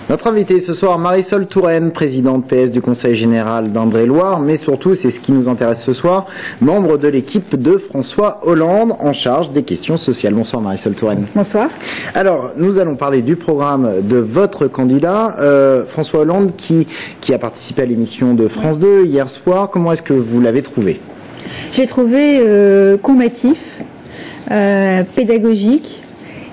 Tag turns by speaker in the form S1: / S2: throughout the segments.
S1: Notre invitée ce soir, Marisol Touraine, présidente PS du Conseil général d'Indre-et-Loire, mais surtout, c'est ce qui nous intéresse ce soir, membre de l'équipe de François Hollande en charge des questions sociales. Bonsoir Marisol Touraine.
S2: Bonsoir.
S1: Alors, nous allons parler du programme de votre candidat, François Hollande, qui a participé à l'émission de France 2 hier soir. Comment est-ce que vous l'avez trouvé ?
S2: J'ai trouvé combatif, pédagogique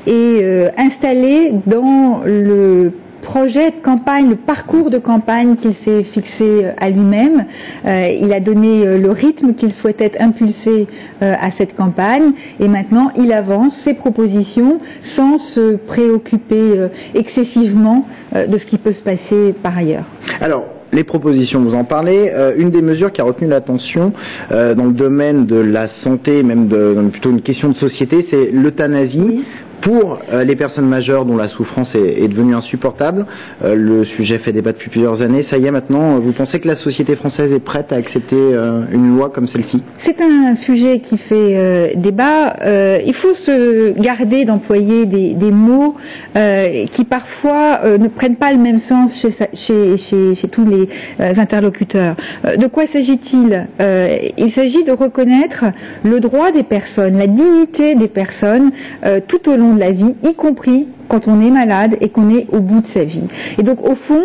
S2: et installé dans le projet de campagne, le parcours de campagne qu'il s'est fixé à lui-même. Il a donné le rythme qu'il souhaitait impulser à cette campagne et maintenant il avance ses propositions sans se préoccuper excessivement de ce qui peut se passer par ailleurs. Alors,
S1: les propositions, vous en parlez. Une des mesures qui a retenu l'attention dans le domaine de la santé, même plutôt une question de société, c'est l'euthanasie. Oui. Pour les personnes majeures dont la souffrance est devenue insupportable. Le sujet fait débat depuis plusieurs années. Ça y est maintenant, vous pensez que la société française est prête à accepter une loi comme celle-ci ?
S2: C'est un sujet qui fait débat. Il faut se garder d'employer des mots qui parfois ne prennent pas le même sens chez tous les interlocuteurs. De quoi s'agit-il ? Il s'agit de reconnaître le droit des personnes, la dignité des personnes tout au long de la vie, y compris quand on est malade et qu'on est au bout de sa vie. Et donc, au fond,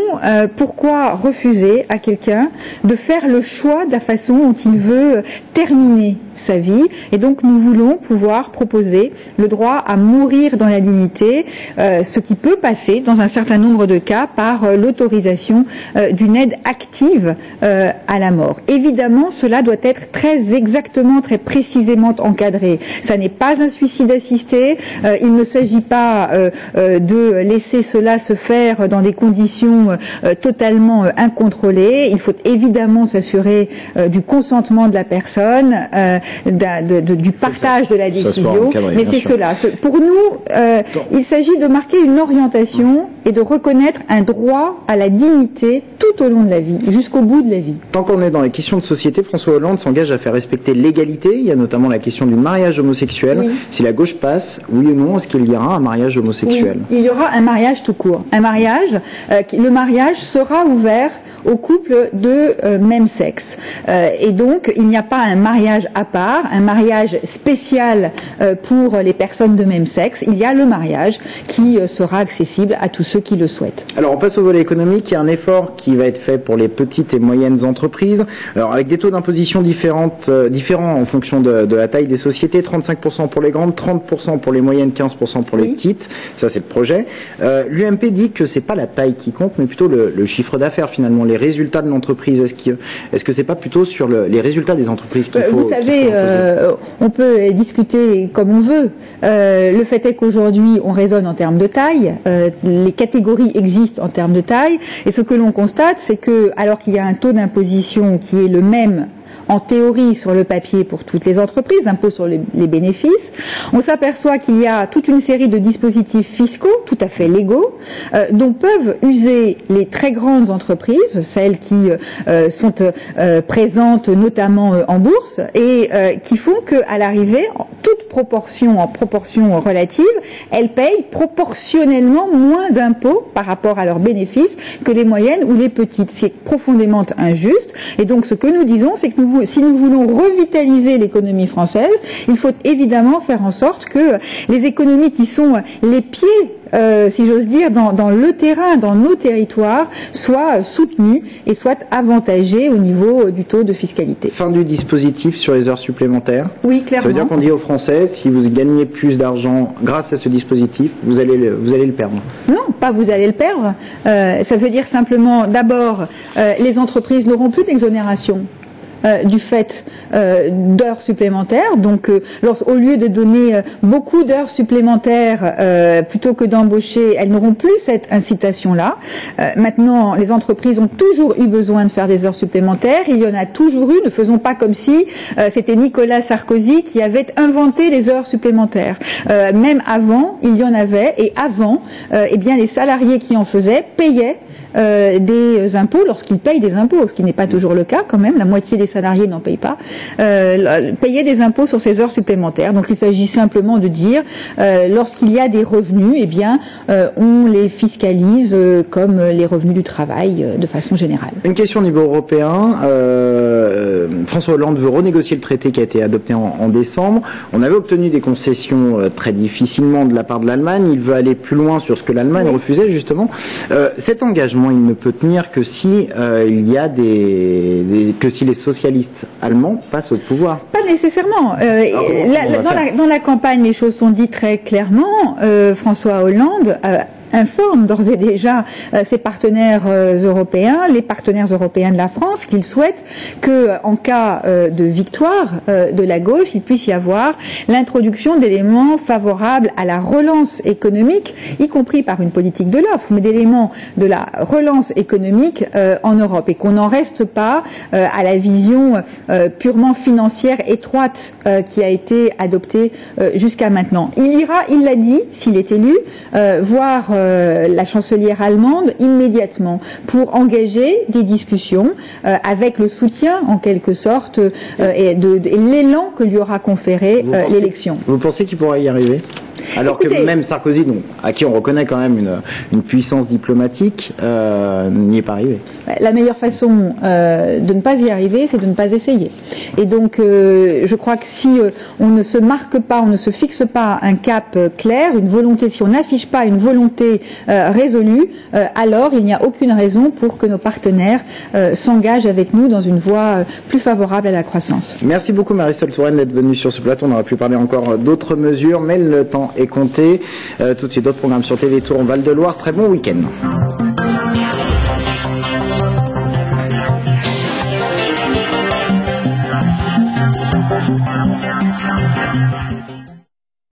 S2: pourquoi refuser à quelqu'un de faire le choix de la façon dont il veut terminer sa vie ? Et donc, nous voulons pouvoir proposer le droit à mourir dans la dignité, ce qui peut passer, dans un certain nombre de cas, par l'autorisation d'une aide active à la mort. Évidemment, cela doit être très exactement, très précisément encadré. Ça n'est pas un suicide assisté. Il ne s'agit pas de laisser cela se faire dans des conditions totalement incontrôlées. Il faut évidemment s'assurer du consentement de la personne, du partage de la décision. Mais c'est cela. Pour nous, il s'agit de marquer une orientation et de reconnaître un droit à la dignité tout au long de la vie, jusqu'au bout de la vie.
S1: Tant qu'on est dans les questions de société, François Hollande s'engage à faire respecter l'égalité. Il y a notamment la question du mariage homosexuel. Oui. Si la gauche passe, oui ou non, est-ce qu'il y aura un mariage homosexuel ?
S2: Oui, il y aura un mariage tout court. Un mariage, le mariage sera ouvert aux couples de même sexe. Et donc, il n'y a pas un mariage à part, un mariage spécial pour les personnes de même sexe. Il y a le mariage qui sera accessible à tous ceux qui le souhaitent.
S1: Alors, on passe au volet économique. Il y a un effort qui va être fait pour les petites et moyennes entreprises. Alors, avec des taux d'imposition différents en fonction de la taille des sociétés, 35% pour les grandes, 30% pour les moyennes, 15% pour les petites. Ça, c'est le projet. L'UMP dit que c'est pas la taille qui compte, mais plutôt le chiffre d'affaires, finalement, les résultats de l'entreprise. Est-ce que c'est pas plutôt sur les résultats des entreprises qu'il faut...
S2: Vous savez, on peut discuter comme on veut. Le fait est qu'aujourd'hui, on raisonne en termes de taille. Les catégories existent en termes de taille. Et ce que l'on constate, c'est que, alors qu'il y a un taux d'imposition qui est le même en théorie sur le papier pour toutes les entreprises, impôt sur les bénéfices, on s'aperçoit qu'il y a toute une série de dispositifs fiscaux tout à fait légaux dont peuvent user les très grandes entreprises, celles qui sont présentes notamment en bourse et qui font qu'à l'arrivée, en proportion relative, elles payent proportionnellement moins d'impôts par rapport à leurs bénéfices que les moyennes ou les petites. C'est profondément injuste et donc ce que nous disons, c'est que si nous voulons revitaliser l'économie française, il faut évidemment faire en sorte que les économies qui sont les pieds, si j'ose dire, dans le terrain, dans nos territoires, soient soutenues et soient avantagées au niveau du taux de fiscalité.
S1: Fin du dispositif sur les heures supplémentaires.
S2: Oui, clairement.
S1: Ça veut dire qu'on dit aux Français, si vous gagnez plus d'argent grâce à ce dispositif, vous allez le perdre.
S2: Non, pas vous allez le perdre. Ça veut dire simplement, d'abord, les entreprises n'auront plus d'exonération du fait d'heures supplémentaires. Donc, au lieu de donner beaucoup d'heures supplémentaires plutôt que d'embaucher, elles n'auront plus cette incitation-là. Maintenant, les entreprises ont toujours eu besoin de faire des heures supplémentaires. Il y en a toujours eu. Ne faisons pas comme si c'était Nicolas Sarkozy qui avait inventé les heures supplémentaires. Même avant, il y en avait. Et avant, eh bien, les salariés qui en faisaient payaient des impôts lorsqu'ils payent des impôts, ce qui n'est pas toujours le cas quand même. La moitié des salariés n'en payent pas. Payer des impôts sur ces heures supplémentaires. Donc il s'agit simplement de dire lorsqu'il y a des revenus, eh bien on les fiscalise comme les revenus du travail de façon générale.
S1: Une question au niveau européen. François Hollande veut renégocier le traité qui a été adopté en décembre. On avait obtenu des concessions très difficilement de la part de l'Allemagne. Il veut aller plus loin sur ce que l'Allemagne refusait justement. Cet engagement, il ne peut tenir que si il y a que si les socialistes allemands passent au pouvoir.
S2: Pas nécessairement. Dans la campagne, les choses sont dites très clairement. François Hollande informe d'ores et déjà ses partenaires européens, les partenaires européens de la France, qu'ils souhaitent que, en cas de victoire de la gauche, il puisse y avoir l'introduction d'éléments favorables à la relance économique, y compris par une politique de l'offre, mais d'éléments de la relance économique en Europe, et qu'on n'en reste pas à la vision purement financière étroite qui a été adoptée jusqu'à maintenant. Il l'a dit, s'il est élu, voir la chancelière allemande immédiatement pour engager des discussions avec le soutien en quelque sorte et l'élan que lui aura conféré l'élection.
S1: Vous pensez qu'il pourra y arriver ? Alors que même Sarkozy, donc, à qui on reconnaît quand même une puissance diplomatique, n'y est pas arrivé.
S2: La meilleure façon de ne pas y arriver, c'est de ne pas essayer. Et donc, je crois que si on ne se marque pas, on ne se fixe pas un cap clair, une volonté, si on n'affiche pas une volonté résolue, alors il n'y a aucune raison pour que nos partenaires s'engagent avec nous dans une voie plus favorable à la croissance.
S1: Merci beaucoup Marisol Touraine d'être venue sur ce plateau. On aurait pu parler encore d'autres mesures, mais le temps est compté. Tout de suite d'autres programmes sur TV Tour en Val-de-Loire. Très bon week-end.